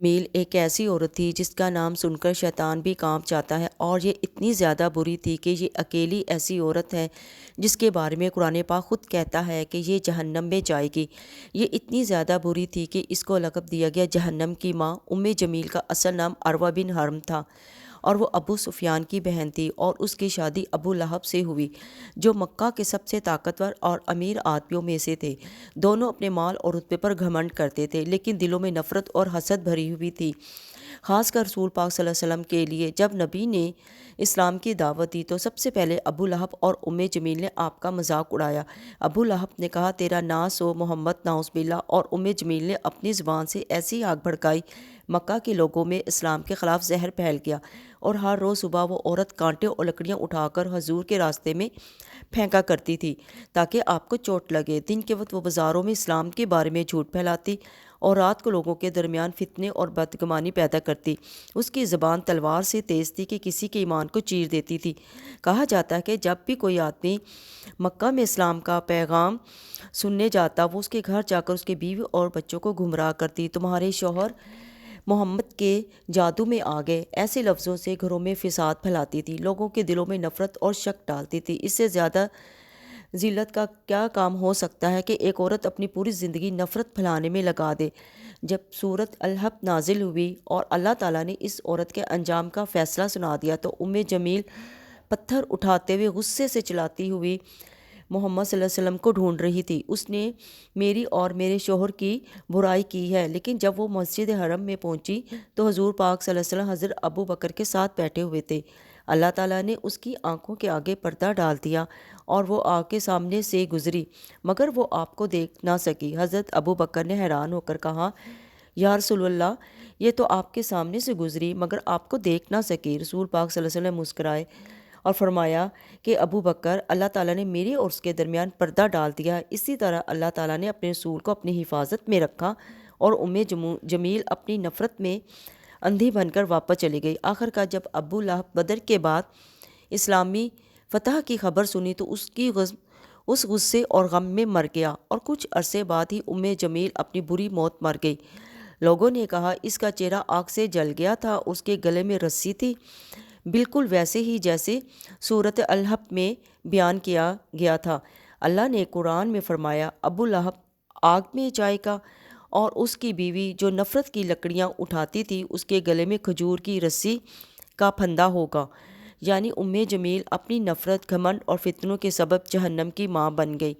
میل ایک ایسی عورت تھی جس کا نام سن کر شیطان بھی کانپ جاتا ہے، اور یہ اتنی زیادہ بری تھی کہ یہ اکیلی ایسی عورت ہے جس کے بارے میں قرآن پاک خود کہتا ہے کہ یہ جہنم میں جائے گی۔ یہ اتنی زیادہ بری تھی کہ اس کو لقب دیا گیا جہنم کی ماں۔ جمیل کا اصل نام عروہ بن حرم تھا، اور وہ ابو سفیان کی بہن تھی، اور اس کی شادی ابو لہب سے ہوئی جو مکہ کے سب سے طاقتور اور امیر آدمیوں میں سے تھے۔ دونوں اپنے مال اور رتبے پر گھمنڈ کرتے تھے، لیکن دلوں میں نفرت اور حسد بھری ہوئی تھی، خاص کر رسول پاک صلی اللہ علیہ وسلم کے لیے۔ جب نبی نے اسلام کی دعوت دی تو سب سے پہلے ابو لہب اور جمیل نے آپ کا مذاق اڑایا۔ ابو لہب نے کہا، تیرا ناس ہو محمد، نعوذ باللہ، اور جمیل نے اپنی زبان سے ایسی آگ بھڑکائی، مکہ کے لوگوں میں اسلام کے خلاف زہر پھیل گیا، اور ہر روز صبح وہ عورت کانٹے اور لکڑیاں اٹھا کر حضور کے راستے میں پھینکا کرتی تھی تاکہ آپ کو چوٹ لگے۔ دن کے وقت وہ بازاروں میں اسلام کے بارے میں جھوٹ پھیلاتی، اور رات کو لوگوں کے درمیان فتنے اور بدگمانی پیدا کرتی۔ اس کی زبان تلوار سے تیز تھی کہ کسی کے ایمان کو چیر دیتی تھی۔ کہا جاتا ہے کہ جب بھی کوئی آدمی مکہ میں اسلام کا پیغام سننے جاتا، وہ اس کے گھر جا کر اس کے بیوی اور بچوں کو گمراہ کرتی۔ تمہارے شوہر محمد کے جادو میں آ گئے، ایسے لفظوں سے گھروں میں فساد پھیلاتی تھی، لوگوں کے دلوں میں نفرت اور شک ڈالتی تھی۔ اس سے زیادہ ذلت کا کیا کام ہو سکتا ہے کہ ایک عورت اپنی پوری زندگی نفرت پھیلانے میں لگا دے۔ جب سورۃ الحب نازل ہوئی اور اللہ تعالیٰ نے اس عورت کے انجام کا فیصلہ سنا دیا تو جمیل پتھر اٹھاتے ہوئے غصے سے چلاتی ہوئی محمد صلی اللہ علیہ وسلم کو ڈھونڈ رہی تھی۔ اس نے میری اور میرے شوہر کی برائی کی ہے۔ لیکن جب وہ مسجد حرم میں پہنچی تو حضور پاک صلی اللہ علیہ وسلم حضرت ابو بکر کے ساتھ بیٹھے ہوئے تھے۔ اللہ تعالیٰ نے اس کی آنکھوں کے آگے پردہ ڈال دیا اور وہ آپ کے سامنے سے گزری، مگر وہ آپ کو دیکھ نہ سکی۔ حضرت ابو بکر نے حیران ہو کر کہا، یا رسول اللہ، یہ تو آپ کے سامنے سے گزری مگر آپ کو دیکھ نہ سکی۔ رسول پاک صلی اللہ علیہ وسلم مسکرائے اور فرمایا کہ ابو بکر، اللہ تعالیٰ نے میرے اور اس کے درمیان پردہ ڈال دیا، اسی طرح اللہ تعالیٰ نے اپنے رسول کو اپنی حفاظت میں رکھا، اور جمیل اپنی نفرت میں اندھی بن کر واپس چلی گئی۔ آخر کار جب ابو لہب بدر کے بعد اسلامی فتح کی خبر سنی تو اس غصے اور غم میں مر گیا، اور کچھ عرصے بعد ہی جمیل اپنی بری موت مر گئی۔ لوگوں نے کہا، اس کا چہرہ آگ سے جل گیا تھا، اس کے گلے میں رسی تھی، بالکل ویسے ہی جیسے سورۃ الحب میں بیان کیا گیا تھا۔ اللہ نے قرآن میں فرمایا، ابو لہب آگ میں جائے گا، اور اس کی بیوی جو نفرت کی لکڑیاں اٹھاتی تھی اس کے گلے میں کھجور کی رسی کا پھندا ہوگا۔ یعنی جمیل اپنی نفرت، گھمنڈ اور فتنوں کے سبب جہنم کی ماں بن گئی۔